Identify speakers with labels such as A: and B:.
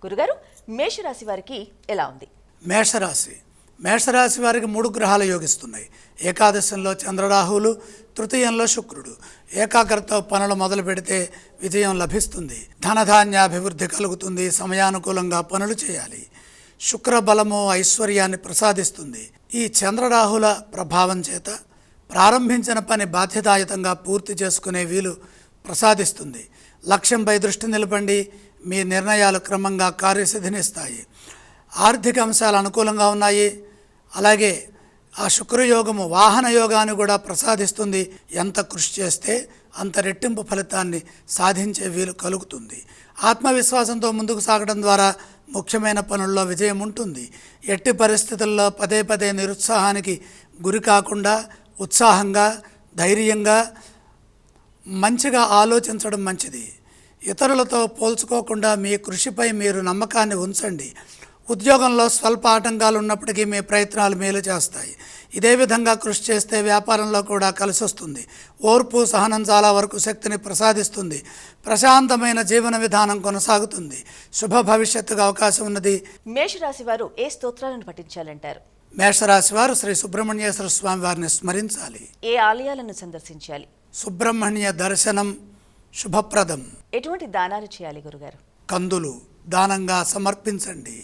A: గురుగారు, మేషరాశి వారికి ఎలా ఉంది?
B: మేషరాశి వారికి 3 గ్రహాలు యోగిస్తున్నాయి. ఏకాదశంలో చంద్రరాహువులు, తృతీయంలో శుక్రుడు. ఏకాగ్రతతో పనులు మొదలు పెడితే విజయం లభిస్తుంది. ధనధాన్యాభివృద్ధి కలుగుతుంది. సమయానుకూలంగా పనులు చేయాలి. శుక్ర బలము ఐశ్వర్యాన్ని ప్రసాదిస్తుంది. ఈ చంద్రరాహుల ప్రభావం చేత ప్రారంభించిన పని బాధ్యతాయుతంగా పూర్తి చేసుకునే వీలు ప్రసాదిస్తుంది. లక్ష్యంపై దృష్టి నిలపండి. మీ నిర్ణయాలు క్రమంగా కార్యసిద్ధినిస్తాయి. ఆర్థిక అంశాలు అనుకూలంగా ఉన్నాయి. అలాగే ఆ శుక్రయోగము వాహన యోగాన్ని కూడా ప్రసాదిస్తుంది. ఎంత కృషి చేస్తే అంత రెట్టింపు ఫలితాన్ని సాధించే వీలు కలుగుతుంది. ఆత్మవిశ్వాసంతో ముందుకు సాగడం ద్వారా ముఖ్యమైన పనుల్లో విజయం ఉంటుంది. ఎట్టి పరిస్థితుల్లో పదే పదే నిరుత్సాహానికి గురి కాకుండా ఉత్సాహంగా, ధైర్యంగా, మంచిగా ఆలోచించడం మంచిది. ఇతరులతో పోల్చుకోకుండా మీ కృషిపై మీరు నమ్మకాన్ని ఉంచండి. ఉద్యోగంలో స్వల్ప ఆటంకాలు ఉన్నప్పటికీ మీ ప్రయత్నాలు మేలు చేస్తాయి. ఇదే విధంగా కృషి చేస్తే వ్యాపారంలో కూడా కలిసి వస్తుంది. ఓర్పు, సహనం చాలా వరకు శక్తిని ప్రసాదిస్తుంది. ప్రశాంతమైన జీవన విధానం కొనసాగుతుంది. శుభ భవిష్యత్తుగా అవకాశం ఉన్నది.
A: మేషరాశి వారు ఏ స్తోత్రాలను పఠించాలంటారు?
B: మేషరాశి వారు శ్రీ సుబ్రహ్మణ్యేశ్వర స్వామి వారిని స్మరించాలి.
A: ఏ ఆలయాలను సందర్శించాలి?
B: సుబ్రహ్మణ్య దర్శనం శుభప్రదం.
A: ఎటువంటి దానాలు చేయాలి గురుగారు?
B: కందులు దానంగా సమర్పించండి.